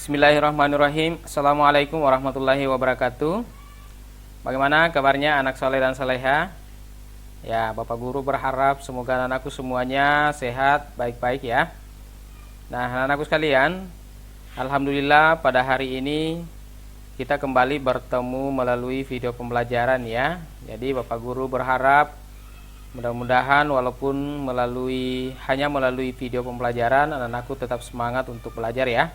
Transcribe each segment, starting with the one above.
Bismillahirrahmanirrahim. Assalamualaikum warahmatullahi wabarakatuh. Bagaimana kabarnya anak soleh dan soleha? Ya, Bapak Guru berharap semoga anak-anakku semuanya sehat, baik-baik ya. Nah, anak-anakku sekalian, alhamdulillah pada hari ini kita kembali bertemu melalui video pembelajaran ya. Jadi Bapak Guru berharap mudah-mudahan walaupun hanya melalui video pembelajaran, anak-anakku tetap semangat untuk belajar ya.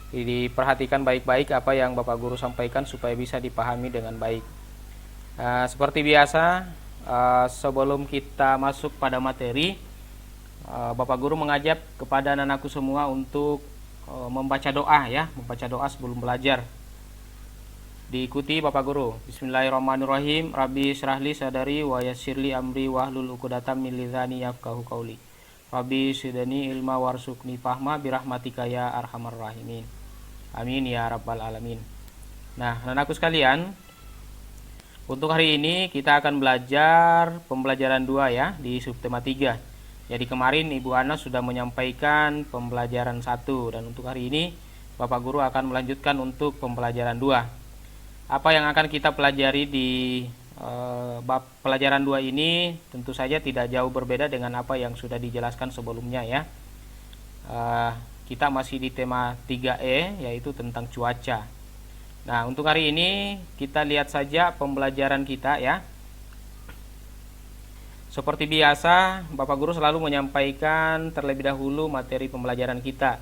Diperhatikan baik-baik apa yang Bapak Guru sampaikan supaya bisa dipahami dengan baik. Seperti biasa, sebelum kita masuk pada materi, Bapak Guru mengajak kepada anak-anakku semua untuk membaca doa ya, membaca doa sebelum belajar. Diikuti Bapak Guru. Bismillahirrahmanirrahim. Rabbi syrahli sadari wa yassirli amri wahlul 'uqdatam min lisani yafqahu qauli. Rabbi zidni ilma warzuqni fahma birahmatika ya arhamar rahimin. Amin ya rabbal alamin. Nah, anak-anakku sekalian, untuk hari ini kita akan belajar pembelajaran 2 ya di subtema 3. Jadi kemarin Ibu Ana sudah menyampaikan pembelajaran 1 dan untuk hari ini Bapak Guru akan melanjutkan untuk pembelajaran 2. Apa yang akan kita pelajari di bab pelajaran 2 ini tentu saja tidak jauh berbeda dengan apa yang sudah dijelaskan sebelumnya ya. Kita masih di tema 3E yaitu tentang cuaca. Nah, untuk hari ini kita lihat saja pembelajaran kita ya. Seperti biasa, Bapak Guru selalu menyampaikan terlebih dahulu materi pembelajaran kita.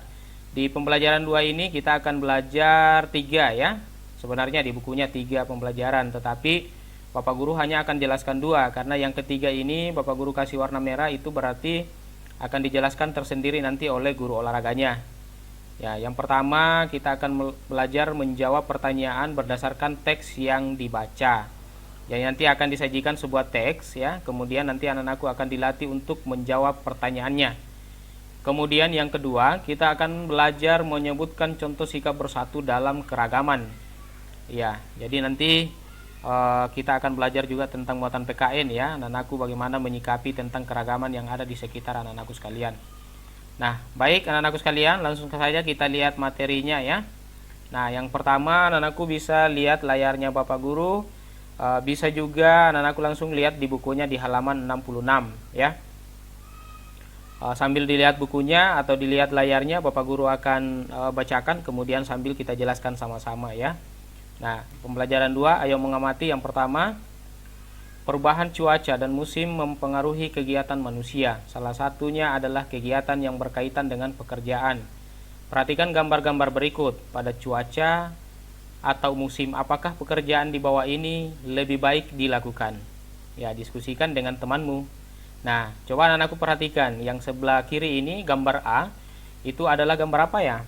Di pembelajaran 2 ini kita akan belajar 3 ya. Sebenarnya di bukunya 3 pembelajaran, tetapi Bapak Guru hanya akan jelaskan 2 karena yang ketiga ini Bapak Guru kasih warna merah itu berarti akan dijelaskan tersendiri nanti oleh guru olahraganya. Ya, yang pertama kita akan belajar menjawab pertanyaan berdasarkan teks yang dibaca. Ya, nanti akan disajikan sebuah teks ya, kemudian nanti anak-anakku akan dilatih untuk menjawab pertanyaannya. Kemudian yang kedua, kita akan belajar menyebutkan contoh sikap bersatu dalam keragaman. Ya, jadi nanti kita akan belajar juga tentang muatan PKN ya, anak-anakku bagaimana menyikapi tentang keragaman yang ada di sekitar anak-anakku sekalian. Nah, baik anak-anakku sekalian, langsung saja kita lihat materinya ya. Nah, yang pertama anak-anakku bisa lihat layarnya Bapak Guru, bisa juga anak-anakku langsung lihat di bukunya di halaman 66 ya. Sambil dilihat bukunya atau dilihat layarnya, Bapak Guru akan bacakan kemudian sambil kita jelaskan sama-sama ya. Nah, pembelajaran 2, ayo mengamati. Yang pertama, perubahan cuaca dan musim mempengaruhi kegiatan manusia. Salah satunya adalah kegiatan yang berkaitan dengan pekerjaan. Perhatikan gambar-gambar berikut. Pada cuaca atau musim, apakah pekerjaan di bawah ini lebih baik dilakukan? Ya, diskusikan dengan temanmu. Nah, coba anak-anakku perhatikan. Yang sebelah kiri ini, gambar A, itu adalah gambar apa ya?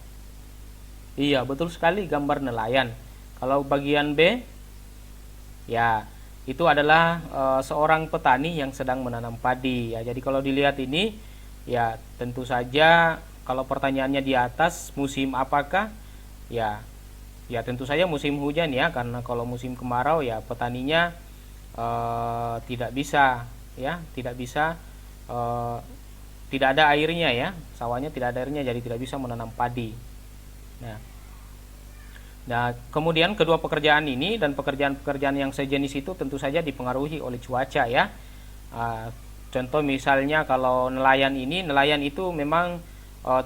Iya, betul sekali, gambar nelayan. Kalau bagian B, ya itu adalah seorang petani yang sedang menanam padi. Ya, jadi kalau dilihat ini, ya tentu saja kalau pertanyaannya di atas musim apakah, ya tentu saja musim hujan ya, karena kalau musim kemarau ya petaninya tidak bisa, tidak ada airnya ya, sawahnya tidak ada airnya, jadi tidak bisa menanam padi. Nah, kemudian kedua pekerjaan ini dan pekerjaan-pekerjaan yang sejenis itu tentu saja dipengaruhi oleh cuaca ya. Contoh misalnya kalau nelayan itu memang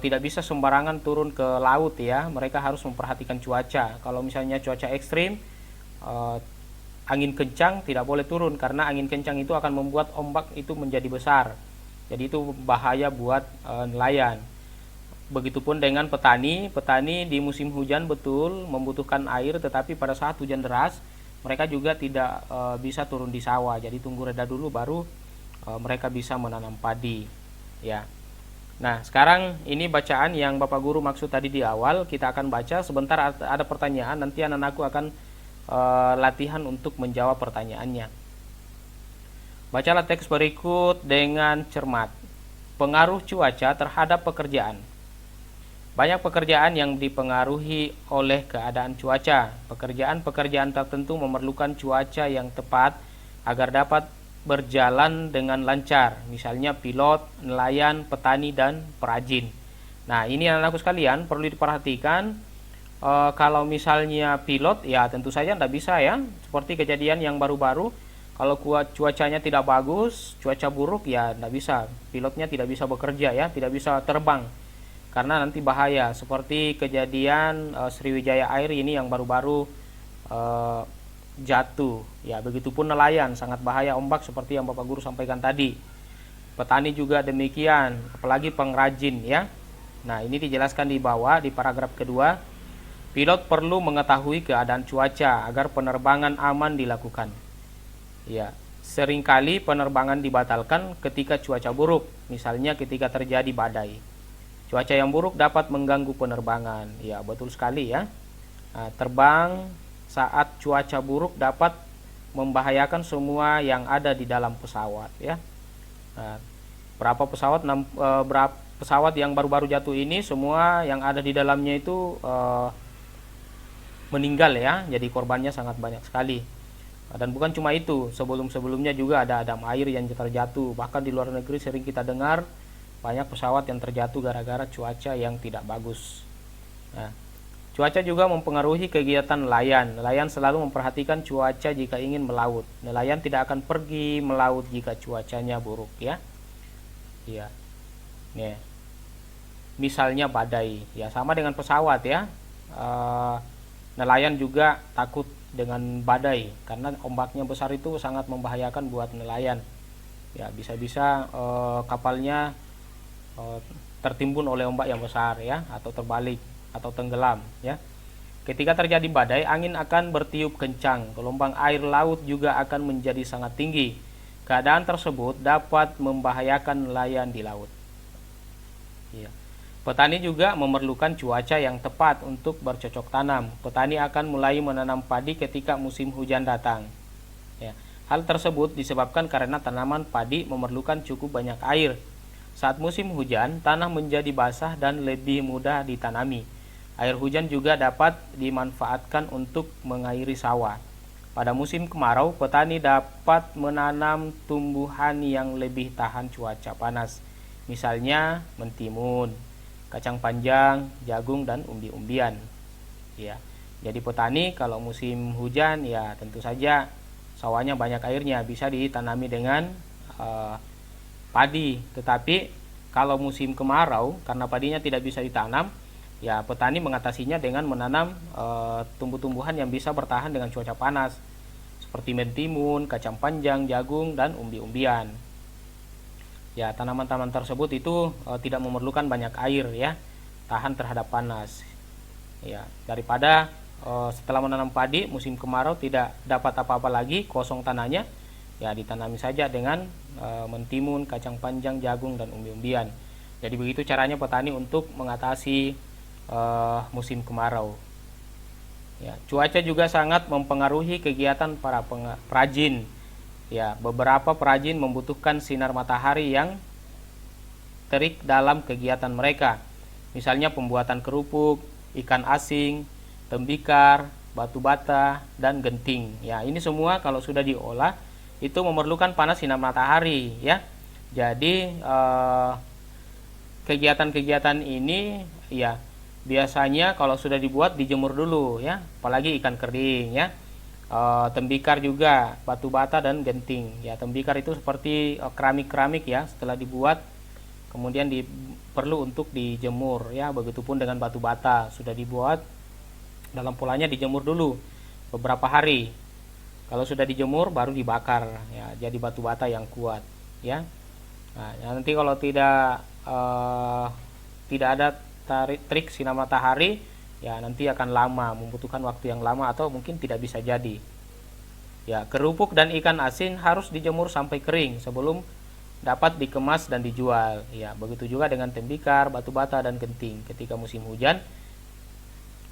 tidak bisa sembarangan turun ke laut ya. Mereka harus memperhatikan cuaca. Kalau misalnya cuaca ekstrim, angin kencang tidak boleh turun karena angin kencang itu akan membuat ombak itu menjadi besar. Jadi itu bahaya buat nelayan. Begitupun dengan petani di musim hujan betul membutuhkan air, tetapi pada saat hujan deras mereka juga tidak bisa turun di sawah. Jadi tunggu reda dulu baru mereka bisa menanam padi ya. Nah, sekarang ini bacaan yang Bapak Guru maksud tadi di awal, kita akan baca sebentar, ada pertanyaan, nanti anak-anakku akan latihan untuk menjawab pertanyaannya. Bacalah teks berikut dengan cermat. Pengaruh cuaca terhadap pekerjaan. Banyak pekerjaan yang dipengaruhi oleh keadaan cuaca. Pekerjaan-pekerjaan tertentu memerlukan cuaca yang tepat agar dapat berjalan dengan lancar. Misalnya pilot, nelayan, petani, dan perajin. Nah, ini anak-anakku sekalian perlu diperhatikan Kalau misalnya pilot, ya tentu saja tidak bisa ya. Seperti kejadian yang baru-baru, kalau cuacanya tidak bagus, cuaca buruk, ya tidak bisa. Pilotnya tidak bisa bekerja ya, tidak bisa terbang karena nanti bahaya. Seperti kejadian Sriwijaya Air ini yang baru-baru jatuh. Ya, begitupun nelayan sangat bahaya ombak seperti yang Bapak Guru sampaikan tadi. Petani juga demikian, apalagi pengrajin ya. Nah, ini dijelaskan di bawah di paragraf kedua. Pilot perlu mengetahui keadaan cuaca agar penerbangan aman dilakukan. Ya, seringkali penerbangan dibatalkan ketika cuaca buruk, misalnya ketika terjadi badai. Cuaca yang buruk dapat mengganggu penerbangan. Ya, betul sekali ya. Nah, terbang saat cuaca buruk dapat membahayakan semua yang ada di dalam pesawat ya. Nah, berapa pesawat yang baru-baru jatuh ini, semua yang ada di dalamnya itu meninggal ya, jadi korbannya sangat banyak sekali. Dan bukan cuma itu, sebelum-sebelumnya juga ada adam air yang terjatuh. Bahkan di luar negeri sering kita dengar banyak pesawat yang terjatuh gara-gara cuaca yang tidak bagus. Nah, cuaca juga mempengaruhi kegiatan nelayan. Nelayan selalu memperhatikan cuaca jika ingin melaut. Nelayan tidak akan pergi melaut jika cuacanya buruk ya. Ya. Nih. Misalnya badai, ya sama dengan pesawat ya. Nelayan juga takut dengan badai karena ombaknya besar itu sangat membahayakan buat nelayan. Ya, bisa-bisa kapalnya tertimbun oleh ombak yang besar ya, atau terbalik atau tenggelam ya. Ketika terjadi badai, angin akan bertiup kencang, gelombang air laut juga akan menjadi sangat tinggi. Keadaan tersebut dapat membahayakan nelayan di laut. Ya. Petani juga memerlukan cuaca yang tepat untuk bercocok tanam. Petani akan mulai menanam padi ketika musim hujan datang. Ya. Hal tersebut disebabkan karena tanaman padi memerlukan cukup banyak air. Saat musim hujan, tanah menjadi basah dan lebih mudah ditanami. Air hujan juga dapat dimanfaatkan untuk mengairi sawah. Pada musim kemarau, petani dapat menanam tumbuhan yang lebih tahan cuaca panas. Misalnya mentimun, kacang panjang, jagung, dan umbi-umbian. Ya, jadi petani kalau musim hujan ya tentu saja sawahnya banyak airnya, bisa ditanami dengan padi. Tetapi kalau musim kemarau karena padinya tidak bisa ditanam, ya petani mengatasinya dengan menanam tumbuh-tumbuhan yang bisa bertahan dengan cuaca panas seperti mentimun, kacang panjang, jagung, dan umbi-umbian. Ya, tanaman-tanaman tersebut itu tidak memerlukan banyak air ya, tahan terhadap panas. Ya, daripada setelah menanam padi musim kemarau tidak dapat apa-apa lagi, kosong tanahnya, ya ditanami saja dengan mentimun, kacang panjang, jagung, dan umbi-umbian. Jadi begitu caranya petani untuk mengatasi musim kemarau. Ya, cuaca juga sangat mempengaruhi kegiatan para perajin. Ya, beberapa perajin membutuhkan sinar matahari yang terik dalam kegiatan mereka. Misalnya pembuatan kerupuk, ikan asing, tembikar, batu bata, dan genting. Ya, ini semua kalau sudah diolah itu memerlukan panas sinar matahari ya. Jadi kegiatan-kegiatan ini ya biasanya kalau sudah dibuat dijemur dulu ya, apalagi ikan kering ya. Tembikar juga, batu bata, dan genting ya. Tembikar itu seperti keramik-keramik ya, setelah dibuat kemudian perlu untuk dijemur ya. Begitupun dengan batu bata, sudah dibuat dalam polanya dijemur dulu beberapa hari. Kalau sudah dijemur baru dibakar ya, jadi batu bata yang kuat ya. Nah, nanti kalau tidak ada trik sinar matahari ya, nanti akan lama, membutuhkan waktu yang lama atau mungkin tidak bisa jadi. Ya, kerupuk dan ikan asin harus dijemur sampai kering sebelum dapat dikemas dan dijual. Ya, begitu juga dengan tembikar, batu bata, dan genting. Ketika musim hujan,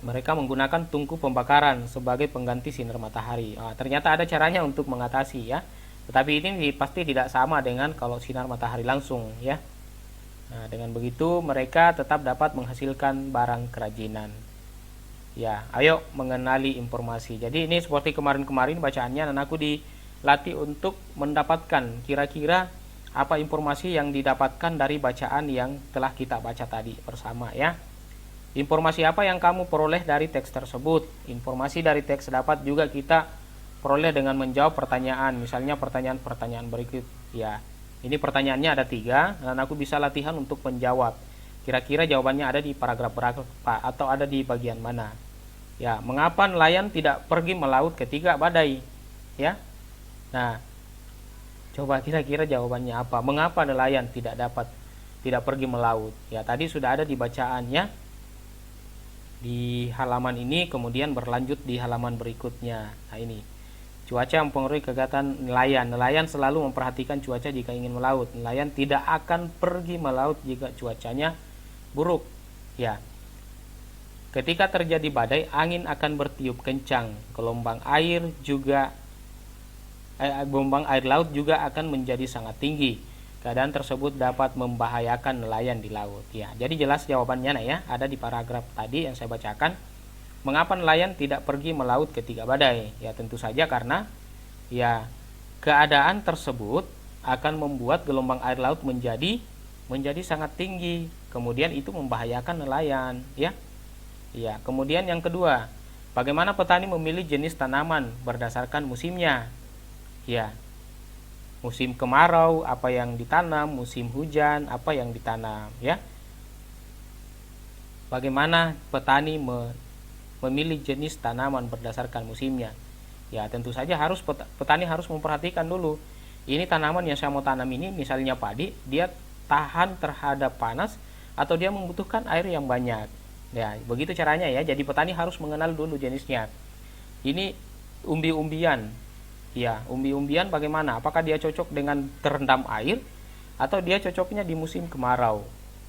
mereka menggunakan tungku pembakaran sebagai pengganti sinar matahari. Ternyata ada caranya untuk mengatasi ya. Tetapi ini pasti tidak sama dengan kalau sinar matahari langsung ya. Nah, dengan begitu mereka tetap dapat menghasilkan barang kerajinan. Ya, ayo mengenali informasi. Jadi ini seperti kemarin-kemarin bacaannya, dan aku dilatih untuk mendapatkan kira-kira apa informasi yang didapatkan dari bacaan yang telah kita baca tadi bersama ya. Informasi apa yang kamu peroleh dari teks tersebut? Informasi dari teks dapat juga kita peroleh dengan menjawab pertanyaan. Misalnya pertanyaan-pertanyaan berikut. Ya, ini pertanyaannya ada 3 dan aku bisa latihan untuk menjawab. Kira-kira jawabannya ada di paragraf berapa atau ada di bagian mana? Ya, mengapa nelayan tidak pergi melaut ketika badai? Ya. Nah, coba kira-kira jawabannya apa? Mengapa nelayan tidak pergi melaut? Ya, tadi sudah ada di bacaannya di halaman ini, kemudian berlanjut di halaman berikutnya. Nah, ini cuaca mempengaruhi kegiatan nelayan. Nelayan selalu memperhatikan cuaca jika ingin melaut. Nelayan tidak akan pergi melaut jika cuacanya buruk. Ya, ketika terjadi badai, angin akan bertiup kencang. Gelombang air laut juga akan menjadi sangat tinggi. Keadaan tersebut dapat membahayakan nelayan di laut. Ya, jadi jelas jawabannya ya, ada di paragraf tadi yang saya bacakan. Mengapa nelayan tidak pergi melaut ketika badai? Ya, tentu saja karena ya keadaan tersebut akan membuat gelombang air laut menjadi sangat tinggi. Kemudian itu membahayakan nelayan, ya. Ya, kemudian yang kedua, bagaimana petani memilih jenis tanaman berdasarkan musimnya? Ya, musim kemarau apa yang ditanam, musim hujan apa yang ditanam, ya. Bagaimana petani memilih jenis tanaman berdasarkan musimnya? Ya, tentu saja petani harus memperhatikan dulu. Ini tanaman yang saya mau tanam ini, misalnya padi, dia tahan terhadap panas atau dia membutuhkan air yang banyak. Ya, begitu caranya ya. Jadi petani harus mengenal dulu jenisnya. Ini umbi-umbian. Ya, umbi-umbian bagaimana? Apakah dia cocok dengan terendam air atau dia cocoknya di musim kemarau?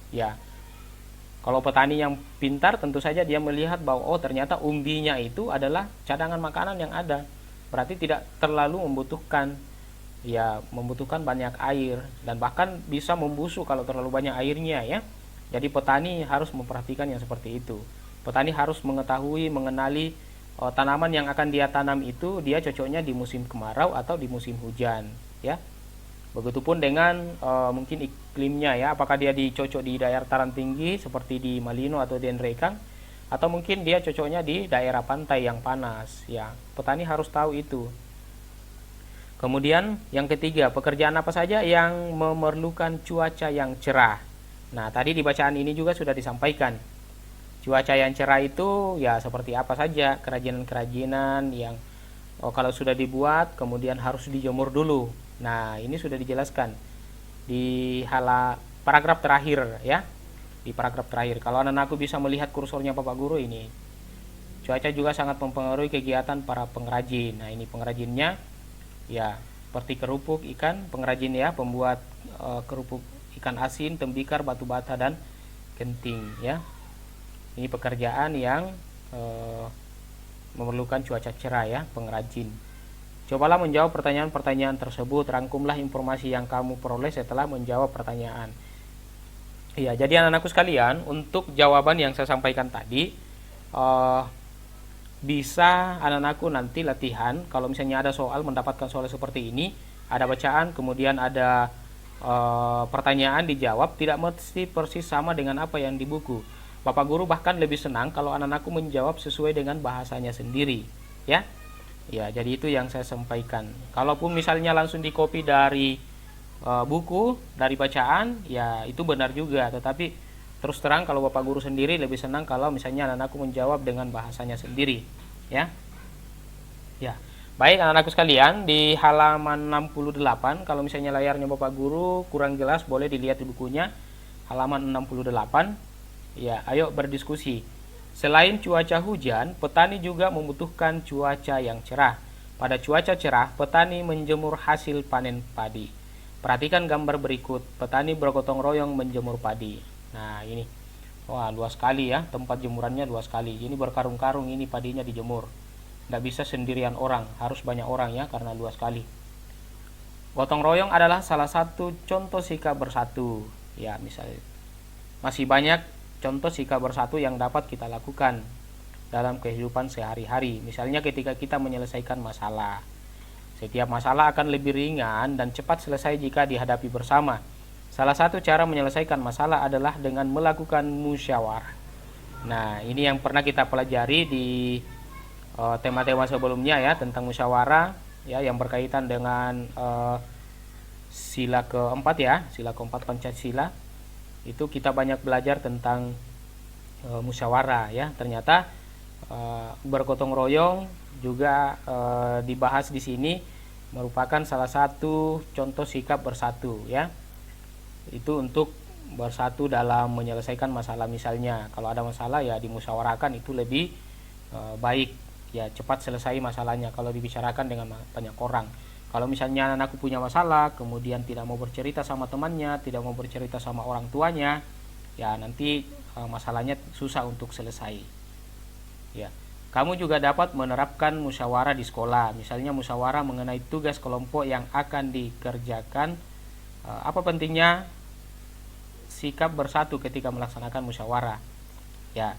Ya. Kalau petani yang pintar tentu saja dia melihat bahwa oh ternyata umbinya itu adalah cadangan makanan yang ada. Berarti tidak terlalu membutuhkan banyak air dan bahkan bisa membusuk kalau terlalu banyak airnya, ya. Jadi petani harus memperhatikan yang seperti itu. Petani harus mengenali tanaman yang akan dia tanam itu dia cocoknya di musim kemarau atau di musim hujan, ya. Begitupun dengan mungkin iklimnya, ya, apakah dia dicocok di daerah dataran tinggi seperti di Malino atau di Nrekang, atau mungkin dia cocoknya di daerah pantai yang panas, ya. Petani harus tahu itu. Kemudian yang ketiga, pekerjaan apa saja yang memerlukan cuaca yang cerah? Nah, tadi di bacaan ini juga sudah disampaikan. Cuaca yang cerah itu ya seperti apa saja, kerajinan-kerajinan yang kalau sudah dibuat kemudian harus dijemur dulu. Nah, ini sudah dijelaskan di paragraf terakhir, ya. Di paragraf terakhir. Kalau anak-anakku bisa melihat kursornya Bapak Guru ini. Cuaca juga sangat mempengaruhi kegiatan para pengrajin. Nah, ini pengrajinnya ya seperti kerupuk ikan, pengrajin ya, pembuat kerupuk ikan asin, tembikar, batu bata dan genting, ya. Ini pekerjaan yang memerlukan cuaca cerah, ya, pengrajin. Cobalah menjawab pertanyaan-pertanyaan tersebut. Rangkumlah informasi yang kamu peroleh setelah menjawab pertanyaan. Ya, jadi anak-anakku sekalian, untuk jawaban yang saya sampaikan tadi, bisa anak-anakku nanti latihan. Kalau misalnya ada soal, mendapatkan soal seperti ini, ada bacaan, kemudian ada pertanyaan dijawab, tidak mesti persis sama dengan apa yang di buku. Bapak Guru bahkan lebih senang kalau anak-anakku menjawab sesuai dengan bahasanya sendiri, ya. Ya, jadi itu yang saya sampaikan. Kalaupun misalnya langsung di copy dari buku, dari bacaan, ya itu benar juga. Tetapi terus terang kalau Bapak Guru sendiri lebih senang kalau misalnya anak-anakku menjawab dengan bahasanya sendiri, ya. Ya. Baik anak-anakku sekalian, di halaman 68, kalau misalnya layarnya Bapak Guru kurang jelas boleh dilihat di bukunya, halaman 68. Ya, ayo berdiskusi. Selain cuaca hujan, petani juga membutuhkan cuaca yang cerah. Pada cuaca cerah, petani menjemur hasil panen padi. Perhatikan gambar berikut. Petani bergotong royong menjemur padi. Nah, ini. Wah, luas sekali ya. Tempat jemurannya luas sekali. Ini berkarung-karung ini padinya dijemur. Tidak bisa sendirian orang, harus banyak orang ya karena luas sekali. Gotong royong adalah salah satu contoh sikap bersatu. Ya, misalnya. Masih banyak contoh sikap bersatu yang dapat kita lakukan dalam kehidupan sehari-hari. Misalnya ketika kita menyelesaikan masalah. Setiap masalah akan lebih ringan dan cepat selesai jika dihadapi bersama. Salah satu cara menyelesaikan masalah adalah dengan melakukan musyawarah. Nah, ini yang pernah kita pelajari di tema-tema sebelumnya ya, tentang musyawarah ya, yang berkaitan dengan sila keempat ya, sila keempat Pancasila. Itu kita banyak belajar tentang musyawarah ya. Ternyata bergotong royong juga dibahas di sini, merupakan salah satu contoh sikap bersatu ya. Itu untuk bersatu dalam menyelesaikan masalah. Misalnya kalau ada masalah ya dimusyawarahkan, itu lebih baik ya, cepat selesai masalahnya kalau dibicarakan dengan banyak orang. Kalau misalnya anakku punya masalah kemudian tidak mau bercerita sama temannya, tidak mau bercerita sama orang tuanya, ya nanti masalahnya susah untuk selesai ya. Kamu juga dapat menerapkan musyawarah di sekolah. Misalnya musyawarah mengenai tugas kelompok yang akan dikerjakan. Apa pentingnya sikap bersatu ketika melaksanakan musyawarah ya.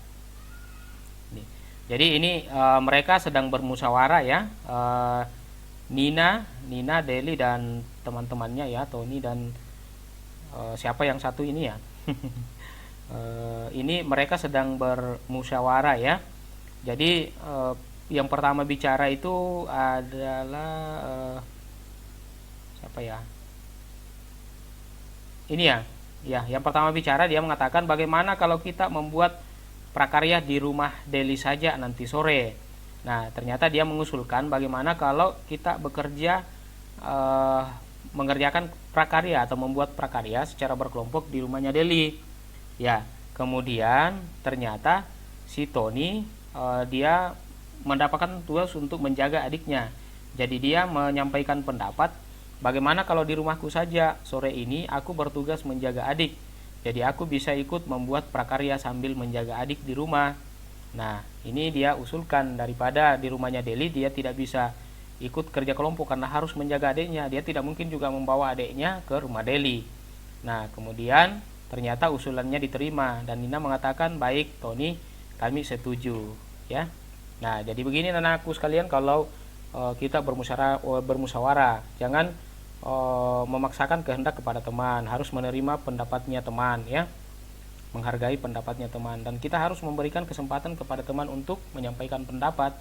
Jadi ini mereka sedang bermusyawarah ya, Nina, Deli dan teman-temannya ya, Tony dan siapa yang satu ini ya. Ini mereka sedang bermusyawarah ya. Jadi yang pertama bicara itu adalah siapa ya? Ini ya. Ya, yang pertama bicara dia mengatakan bagaimana kalau kita membuat prakarya di rumah Deli saja nanti sore. Nah, ternyata dia mengusulkan bagaimana kalau kita bekerja mengerjakan prakarya atau membuat prakarya secara berkelompok di rumahnya Deli. Ya, kemudian ternyata si Tony dia mendapatkan tugas untuk menjaga adiknya. Jadi dia menyampaikan pendapat, bagaimana kalau di rumahku saja sore ini aku bertugas menjaga adik. Jadi aku bisa ikut membuat prakarya sambil menjaga adik di rumah. Nah, ini dia usulkan, daripada di rumahnya Deli dia tidak bisa ikut kerja kelompok karena harus menjaga adiknya. Dia tidak mungkin juga membawa adiknya ke rumah Deli. Nah, kemudian ternyata usulannya diterima dan Nina mengatakan, "Baik, Tony, kami setuju." Ya. Nah, jadi begini anakku sekalian, kalau kita bermusyawarah, jangan memaksakan kehendak kepada teman, harus menerima pendapatnya teman ya, menghargai pendapatnya teman, dan kita harus memberikan kesempatan kepada teman untuk menyampaikan pendapat.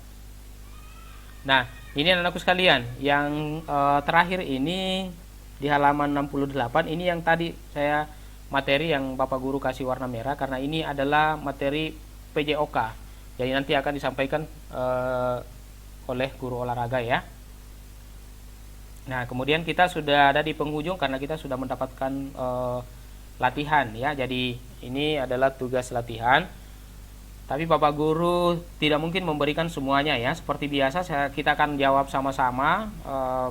Nah, ini anak-anakku sekalian, yang terakhir ini di halaman 68, ini yang tadi saya materi yang Bapak Guru kasih warna merah karena ini adalah materi PJOK. Jadi nanti akan disampaikan oleh guru olahraga ya. Nah, kemudian kita sudah ada di penghujung karena kita sudah mendapatkan latihan ya. Jadi ini adalah tugas latihan. Tapi Bapak Guru tidak mungkin memberikan semuanya ya. Seperti biasa kita akan jawab sama-sama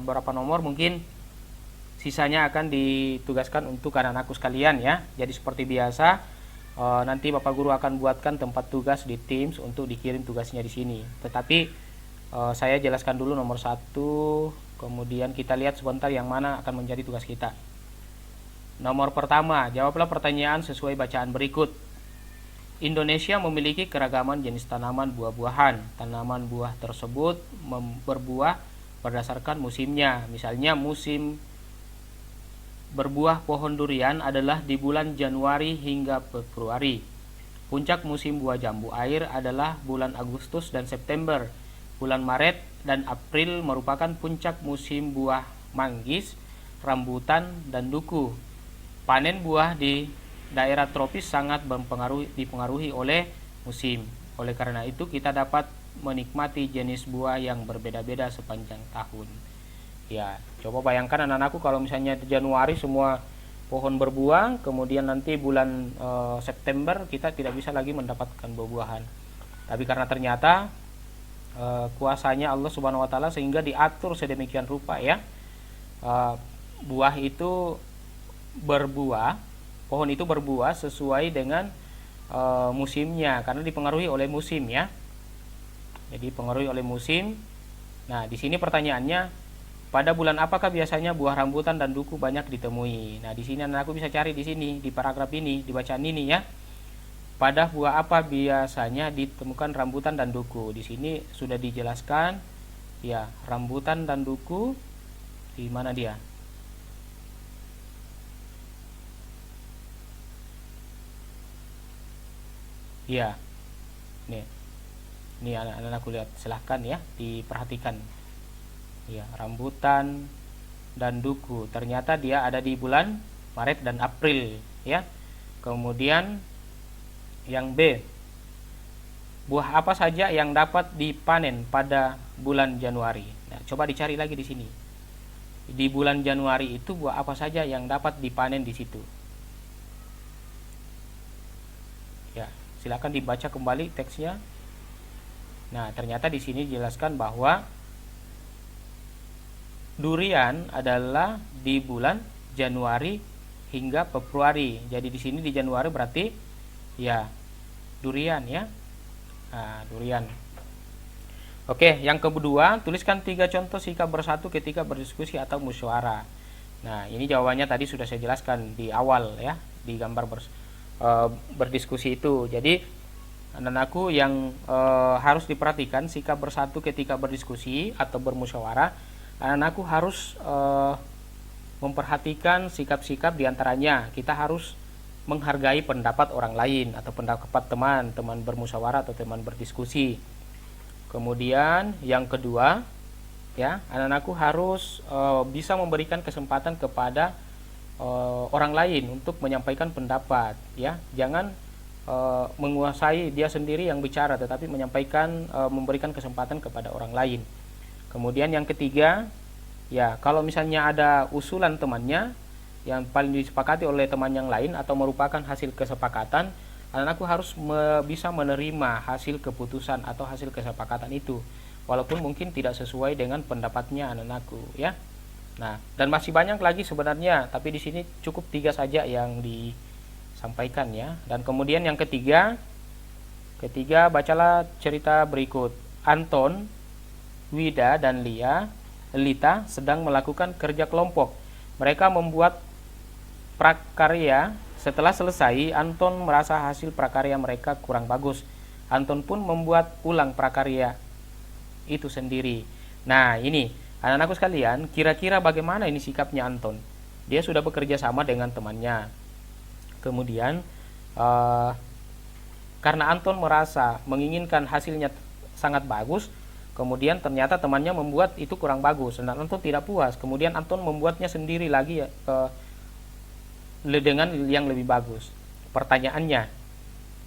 berapa nomor, mungkin sisanya akan ditugaskan untuk anak-anakku sekalian ya. Jadi seperti biasa nanti Bapak Guru akan buatkan tempat tugas di Teams untuk dikirim tugasnya di sini. Tetapi saya jelaskan dulu nomor 1. Kemudian kita lihat sebentar yang mana akan menjadi tugas kita. Nomor pertama, jawablah pertanyaan sesuai bacaan berikut. Indonesia memiliki keragaman jenis tanaman buah-buahan. Tanaman buah tersebut berbuah berdasarkan musimnya. Misalnya musim berbuah pohon durian adalah di bulan Januari hingga Februari. Puncak musim buah jambu air adalah bulan Agustus dan September. Bulan Maret dan April merupakan puncak musim buah manggis, rambutan, dan duku. Panen buah di daerah tropis sangat dipengaruhi oleh musim. Oleh karena itu kita dapat menikmati jenis buah yang berbeda-beda sepanjang tahun. Ya, coba bayangkan anak-anakku kalau misalnya Januari semua pohon berbuah, kemudian nanti bulan September kita tidak bisa lagi mendapatkan buah-buahan. Tapi karena ternyata kuasanya Allah Subhanahu wa taala sehingga diatur sedemikian rupa ya. Buah itu berbuah, pohon itu berbuah sesuai dengan musimnya karena dipengaruhi oleh musim ya. Jadi dipengaruhi oleh musim. Nah, di sini pertanyaannya, pada bulan apakah biasanya buah rambutan dan duku banyak ditemui? Nah, di sini aku bisa cari di sini di paragraf ini, di bacaan ini ya. Pada buah apa biasanya ditemukan rambutan dan duku? Di sini sudah dijelaskan ya, rambutan dan duku di mana dia? Ya, Ini anak-anakku lihat, silahkan ya diperhatikan. Ya, rambutan dan duku. Ternyata dia ada di bulan Maret dan April ya. Kemudian yang B, buah apa saja yang dapat dipanen pada bulan Januari. Nah, coba dicari lagi di sini. Di bulan Januari itu buah apa saja yang dapat dipanen di situ. Ya, silakan dibaca kembali teksnya. Nah, ternyata di sini dijelaskan bahwa durian adalah di bulan Januari hingga Februari. Jadi di sini di Januari berarti ya durian ya. Nah, durian. Oke, yang kedua, tuliskan 3 contoh sikap bersatu ketika berdiskusi atau musyawarah. Nah, ini jawabannya tadi sudah saya jelaskan di awal ya, di gambar berdiskusi itu. Jadi anak-anakku yang harus diperhatikan sikap bersatu ketika berdiskusi atau bermusyawarah, anak-anakku harus memperhatikan sikap-sikap diantaranya. Kita harus menghargai pendapat orang lain atau pendapat teman bermusyawarah atau teman berdiskusi. Kemudian yang kedua, ya, anak-anakku harus bisa memberikan kesempatan kepada orang lain untuk menyampaikan pendapat, ya. Jangan menguasai dia sendiri yang bicara, tetapi menyampaikan, memberikan kesempatan kepada orang lain. Kemudian yang ketiga, ya, kalau misalnya ada usulan temannya yang paling disepakati oleh teman yang lain atau merupakan hasil kesepakatan, anak-anakku harus bisa menerima hasil keputusan atau hasil kesepakatan itu, walaupun mungkin tidak sesuai dengan pendapatnya anak-anakku, ya. Nah, dan masih banyak lagi sebenarnya, tapi di sini cukup 3 saja yang disampaikan ya. Dan kemudian yang ketiga, bacalah cerita berikut. Anton, Wida, dan Lita sedang melakukan kerja kelompok. Mereka membuat prakarya. Setelah selesai, Anton merasa hasil prakarya mereka kurang bagus. Anton pun membuat ulang prakarya itu sendiri. Nah, ini anak-anakku sekalian, kira-kira bagaimana ini sikapnya Anton? Dia sudah bekerja sama dengan temannya. Kemudian karena Anton merasa menginginkan hasilnya sangat bagus, kemudian ternyata temannya membuat itu kurang bagus, dan Anton tidak puas. Kemudian Anton membuatnya sendiri lagi dengan yang lebih bagus. Pertanyaannya,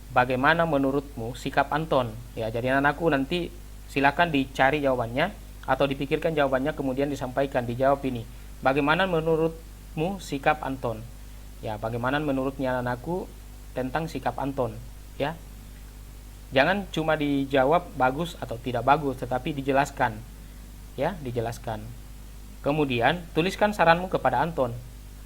bagaimana menurutmu sikap Anton? Ya, jadi anakku nanti silakan dicari jawabannya atau dipikirkan jawabannya, kemudian disampaikan, dijawab ini. Bagaimana menurutmu sikap Anton? Ya, bagaimana menurutnya anakku tentang sikap Anton? Ya, jangan cuma dijawab bagus atau tidak bagus, tetapi dijelaskan. Ya, dijelaskan. Kemudian tuliskan saranmu kepada Anton.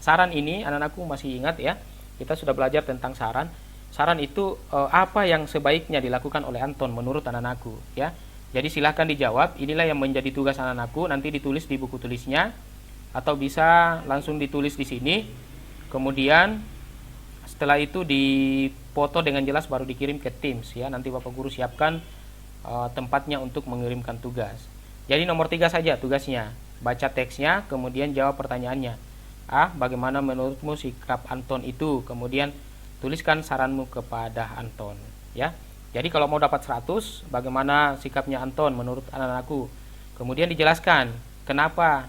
Saran ini anak-anakku masih ingat ya, kita sudah belajar tentang saran. Saran itu apa yang sebaiknya dilakukan oleh Anton menurut anak-anakku ya. Jadi silahkan dijawab. Inilah yang menjadi tugas anak-anakku, nanti ditulis di buku tulisnya atau bisa langsung ditulis di sini. Kemudian setelah itu dipoto dengan jelas baru dikirim ke Teams ya. Nanti Bapak Guru siapkan tempatnya untuk mengirimkan tugas. Jadi nomor 3 saja tugasnya. Baca teksnya, kemudian jawab pertanyaannya. Bagaimana menurutmu sikap Anton itu? Kemudian tuliskan saranmu kepada Anton ya. Jadi kalau mau dapat 100, bagaimana sikapnya Anton menurut anak-anakku? Kemudian dijelaskan kenapa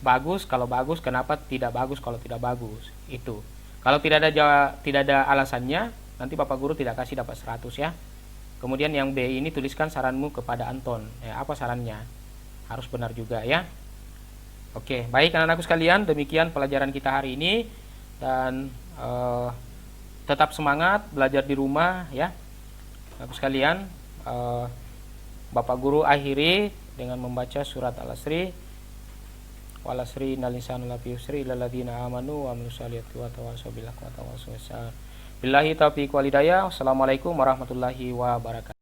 bagus kalau bagus, kenapa tidak bagus kalau tidak bagus. Itu. Kalau tidak ada alasannya, nanti Bapak Guru tidak kasih dapat 100 ya. Kemudian yang B ini tuliskan saranmu kepada Anton. Ya, apa sarannya? Harus benar juga ya. Oke, baik anak-anakku sekalian, demikian pelajaran kita hari ini, dan tetap semangat belajar di rumah ya. Anak-anakku sekalian, Bapak Guru akhiri dengan membaca surat Al-Asri. Wal asri innal insana lafi khusr illal ladzina amanu wa amilus solihati wa tawassaw bil haqqi wa tawassaw bis sabr. Billahi taufiq wal hidayah. Wassalamualaikum warahmatullahi wabarakatuh.